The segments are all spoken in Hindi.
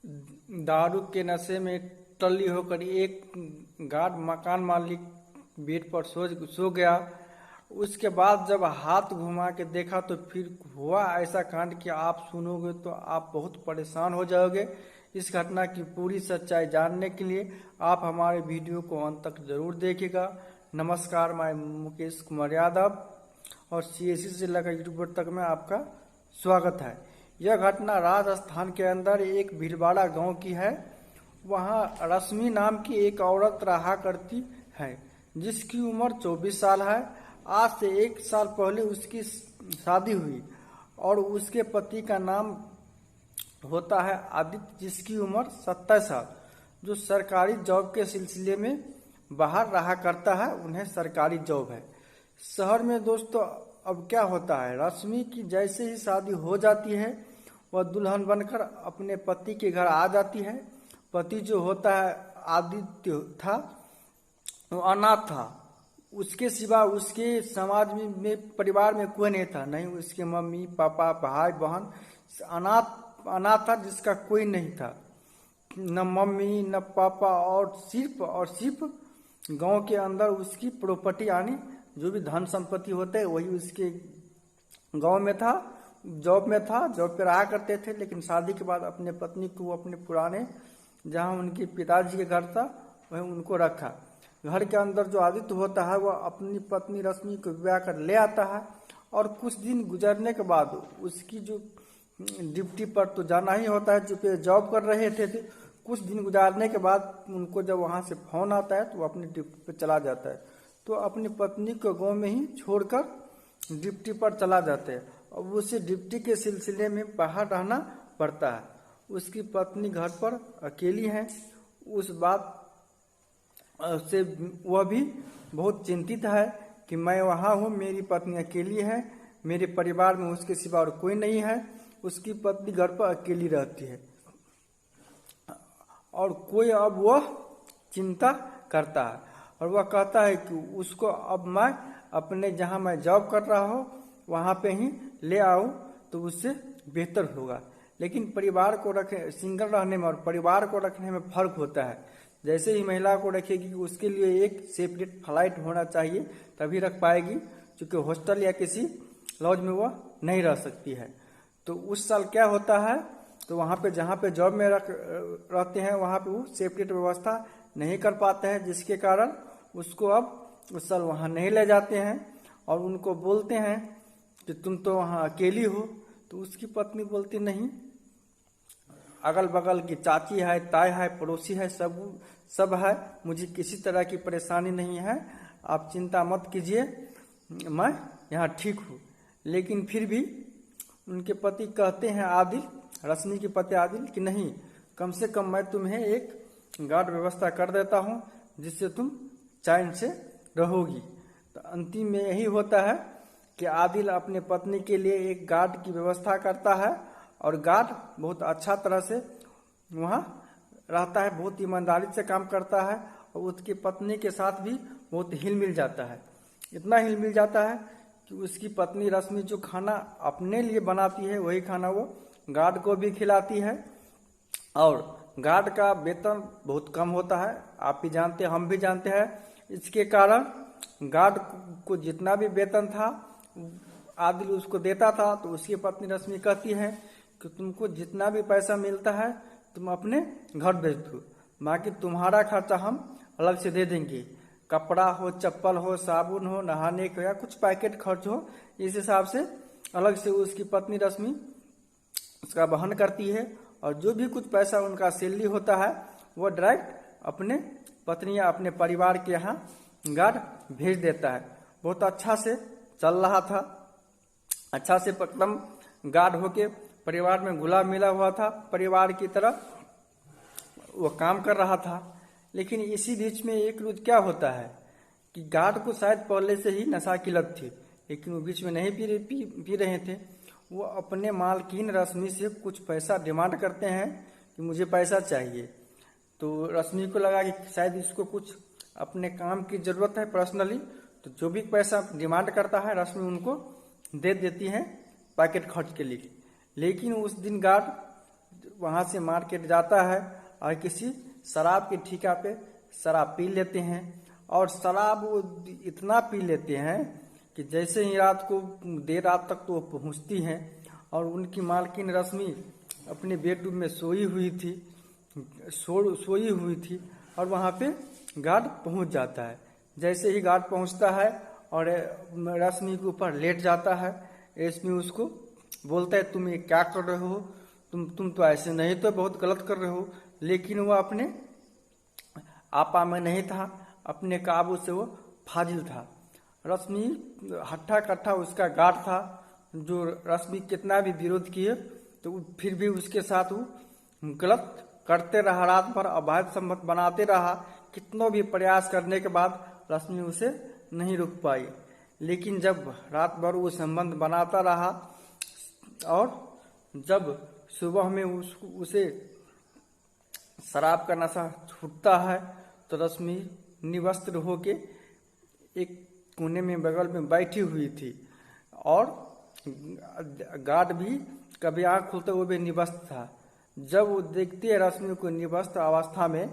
दारू के नशे में टल्ली होकर एक गार्ड मकान मालिक बेड पर सो गया। उसके बाद जब हाथ घुमा के देखा तो फिर हुआ ऐसा कांड कि आप सुनोगे तो आप बहुत परेशान हो जाओगे। इस घटना की पूरी सच्चाई जानने के लिए आप हमारे वीडियो को अंत तक जरूर देखिएगा। नमस्कार, मैं मुकेश कुमार यादव और CSC से लेकर यूट्यूबर तक में आपका स्वागत है। यह घटना राजस्थान के अंदर एक भीलवाड़ा गांव की है। वहां रश्मि नाम की एक औरत रहा करती है जिसकी उम्र 24 साल है। आज से 1 साल पहले उसकी शादी हुई और उसके पति का नाम होता है आदित्य, जिसकी उम्र 27 साल, जो सरकारी जॉब के सिलसिले में बाहर रहा करता है। उन्हें सरकारी जॉब है शहर में। दोस्तों, अब क्या होता है, रश्मि की जैसे ही शादी हो जाती है वह दुल्हन बनकर अपने पति के घर आ जाती है। पति जो होता है आदित्य था, वो अनाथ था। उसके सिवा उसके समाज में परिवार में कोई नहीं था, नहीं उसके मम्मी पापा भाई बहन। अनाथ था जिसका कोई नहीं था, न मम्मी न पापा, और सिर्फ गांव के अंदर उसकी प्रॉपर्टी यानी जो भी धन संपत्ति होते हैं वही उसके गांव में था। जॉब पे रहा करते थे। लेकिन शादी के बाद अपने पत्नी को अपने पुराने जहां उनके पिताजी के घर था वहीं उनको रखा। घर के अंदर जो आदित्य होता है वह अपनी पत्नी रश्मि को ब्याह कर ले आता है और कुछ दिन गुजरने के बाद उसकी जो ड्यूटी पर तो जाना ही होता है, जो जॉब कर रहे थे। कुछ दिन गुजारने के बाद उनको जब वहां से फोन आता है तो वो अपनी ड्यूटी पर चला जाता है। तो अपनी पत्नी को गांव में ही छोड़कर ड्यूटी पर चला जाता है। अब उसे ड्यूटी के सिलसिले में बाहर रहना पड़ता है। उसकी पत्नी घर पर अकेली है। उस बात से वह भी बहुत चिंतित है कि मैं वहाँ हूँ, मेरी पत्नी अकेली है, मेरे परिवार में उसके सिवा और कोई नहीं है। उसकी पत्नी घर पर अकेली रहती है और कोई अब वह चिंता करता है और वह कहता है कि उसको अब मैं अपने जहाँ मैं जॉब कर रहा हूँ वहाँ पे ही ले आऊँ तो उससे बेहतर होगा। लेकिन परिवार को सिंगल रहने में और परिवार को रखने में फर्क होता है। जैसे ही महिला को रखेगी उसके लिए एक सेपरेट फ्लाइट होना चाहिए, तभी रख पाएगी, क्योंकि हॉस्टल या किसी लॉज में वह नहीं रह सकती है। तो उस साल क्या होता है, तो वहाँ पे जहाँ पे जॉब में रहते हैं वहाँ पे वो सेपरेट व्यवस्था नहीं कर पाते हैं, जिसके कारण उसको अब उस साल वहाँ नहीं ले जाते हैं और उनको बोलते हैं कि तुम तो वहाँ अकेली हो। तो उसकी पत्नी बोलती नहीं, अगल बगल की चाची है, ताई है, पड़ोसी है, सब है, मुझे किसी तरह की परेशानी नहीं है, आप चिंता मत कीजिए, मैं यहाँ ठीक हूँ। लेकिन फिर भी उनके पति कहते हैं आदिल, रश्मि के पति आदिल, कि नहीं, कम से कम मैं तुम्हें एक गार्ड व्यवस्था कर देता हूँ जिससे तुम चैन से रहोगी। तो अंतिम में यही होता है कि आदिल अपने पत्नी के लिए एक गार्ड की व्यवस्था करता है और गार्ड बहुत अच्छा तरह से वहाँ रहता है, बहुत ईमानदारी से काम करता है और उसकी पत्नी के साथ भी बहुत हिल मिल जाता है। इतना हिल मिल जाता है कि उसकी पत्नी रश्मि जो खाना अपने लिए बनाती है वही खाना वो गार्ड को भी खिलाती है। और गार्ड का वेतन बहुत कम होता है, आप भी जानते हैं, हम भी जानते हैं। इसके कारण गार्ड को जितना भी वेतन था आदिल उसको देता था। तो उसकी पत्नी रश्मि कहती है कि तुमको जितना भी पैसा मिलता है तुम अपने घर भेज दो, बाकी तुम्हारा खर्चा हम अलग से दे देंगे। कपड़ा हो, चप्पल हो, साबुन हो, नहाने का या कुछ पैकेट खर्च हो, इस हिसाब से अलग से उसकी पत्नी रश्मि उसका वहन करती है। और जो भी कुछ पैसा उनका सैलरी होता है वो डायरेक्ट अपने पत्नी या अपने परिवार के यहाँ गार्ड भेज देता है। बहुत अच्छा से चल रहा था, अच्छा से एकदम गार्ड होके परिवार में घुला मिला हुआ था, परिवार की तरह वो काम कर रहा था। लेकिन इसी बीच में एक रोज क्या होता है कि गार्ड को शायद पहले से ही नशा की लत थी, लेकिन वो बीच में नहीं पी रहे थे। वो अपने मालकिन रश्मि से कुछ पैसा डिमांड करते हैं कि मुझे पैसा चाहिए। तो रश्मि को लगा कि शायद इसको कुछ अपने काम की जरूरत है पर्सनली, तो जो भी पैसा डिमांड करता है रश्मि उनको दे देती है पैकेट खर्च के लिए। लेकिन उस दिन गार्ड वहां से मार्केट जाता है और किसी शराब के ठिका पे शराब पी लेते हैं। और शराब वो इतना पी लेते हैं कि जैसे ही रात को देर रात तक तो वो पहुंचती हैं। और उनकी मालकिन रश्मि अपने बेडरूम में सोई हुई थी और वहां पे गार्ड पहुंच जाता है। जैसे ही गार्ड पहुंचता है और रश्मि के ऊपर लेट जाता है, रश्मि उसको बोलता है तुम ये क्या कर रहे हो, तुम तो ऐसे नहीं, तो बहुत गलत कर रहे हो। लेकिन वो अपने आपा में नहीं था, अपने काबू से वो फाजिल था। रश्मि हट्ठा कट्ठा उसका गार्ड था, जो रश्मि कितना भी विरोध किए तो फिर भी उसके साथ वो गलत करते रहा, रात भर अवैध संबंध बनाते रहा। कितनों भी प्रयास करने के बाद रश्मि उसे नहीं रोक पाई। लेकिन जब रात भर वो संबंध बनाता रहा और जब सुबह में उसे शराब का नशा छूटता है तो रश्मि निवस्त्र होके एक कोने में बगल में बैठी हुई थी और गार्ड भी कभी आंख खोलते हुए भी निवस्त्र था। जब वो देखती है रश्मि को निवस्त्र अवस्था में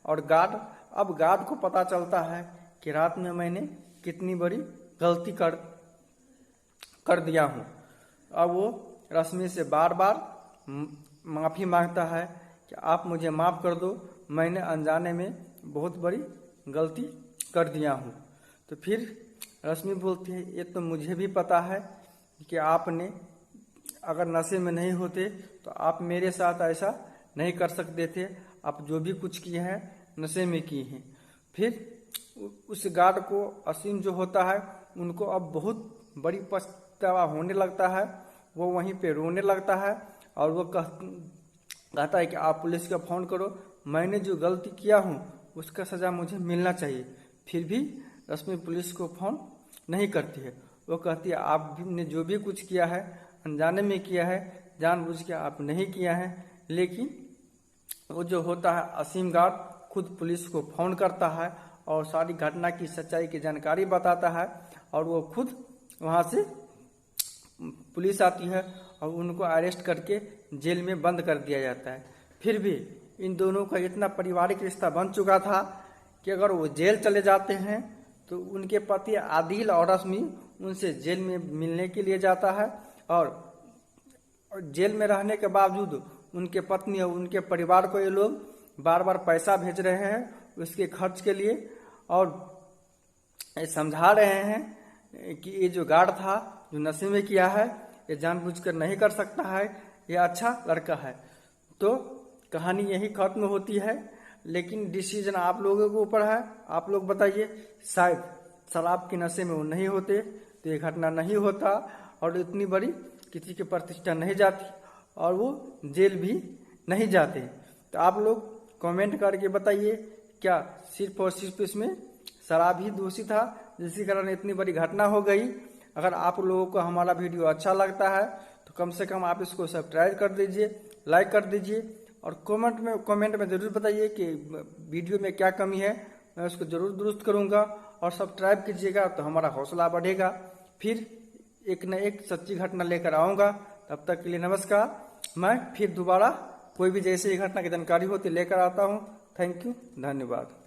और अब गार्ड को पता चलता है कि रात में मैंने कितनी बड़ी गलती कर दिया हूँ। अब वो रश्मि से बार बार माफी मांगता है कि आप मुझे माफ कर दो, मैंने अनजाने में बहुत बड़ी गलती कर दिया हूँ। तो फिर रश्मि बोलती है ये तो मुझे भी पता है कि आपने अगर नशे में नहीं होते तो आप मेरे साथ ऐसा नहीं कर सकते थे। आप जो भी कुछ किए हैं नशे में किए हैं। फिर उस गार्ड को असीम जो होता है उनको अब बहुत बड़ी पछतावा होने लगता है। वो वहीं पे रोने लगता है और वो कहता है कि आप पुलिस को फोन करो, मैंने जो गलती किया हूँ उसका सजा मुझे मिलना चाहिए। फिर भी रश्मि पुलिस को फोन नहीं करती है। वो कहती है आपने जो भी कुछ किया है अनजाने में किया है, जानबूझ के आप नहीं किया है। लेकिन वो जो होता है असीम गार्ड खुद पुलिस को फोन करता है और सारी घटना की सच्चाई की जानकारी बताता है और वो खुद वहां से पुलिस आती है और उनको अरेस्ट करके जेल में बंद कर दिया जाता है। फिर भी इन दोनों का इतना पारिवारिक रिश्ता बन चुका था कि अगर वो जेल चले जाते हैं तो उनके पति आदिल और रश्मि उनसे जेल में मिलने के लिए जाता है और जेल में रहने के बावजूद उनके पत्नी और उनके परिवार को ये लोग बार बार पैसा भेज रहे हैं उसके खर्च के लिए और समझा रहे हैं कि ये जो गार्ड था जो नशे में किया है ये जानबूझकर नहीं कर सकता है, ये अच्छा लड़का है। तो कहानी यही खत्म होती है। लेकिन डिसीजन आप लोगों के ऊपर है। आप लोग बताइए, शायद शराब के नशे में वो नहीं होते तो ये घटना नहीं होता और इतनी बड़ी किसी की प्रतिष्ठा नहीं जाती और वो जेल भी नहीं जाते। तो आप लोग कमेंट करके बताइए क्या सिर्फ और सिर्फ इसमें शराब ही दोषी था जिसके कारण इतनी बड़ी घटना हो गई। अगर आप लोगों को हमारा वीडियो अच्छा लगता है तो कम से कम आप इसको सब्सक्राइब कर दीजिए, लाइक कर दीजिए और कमेंट में जरूर बताइए कि वीडियो में क्या कमी है, मैं उसको जरूर दुरुस्त करूंगा। और सब्सक्राइब कीजिएगा तो हमारा हौसला बढ़ेगा। फिर एक न एक सच्ची घटना लेकर आऊंगा। तब तक के लिए नमस्कार। मैं फिर दोबारा कोई भी जैसे ही घटना की जानकारी होती लेकर आता हूँ। थैंक यू, धन्यवाद।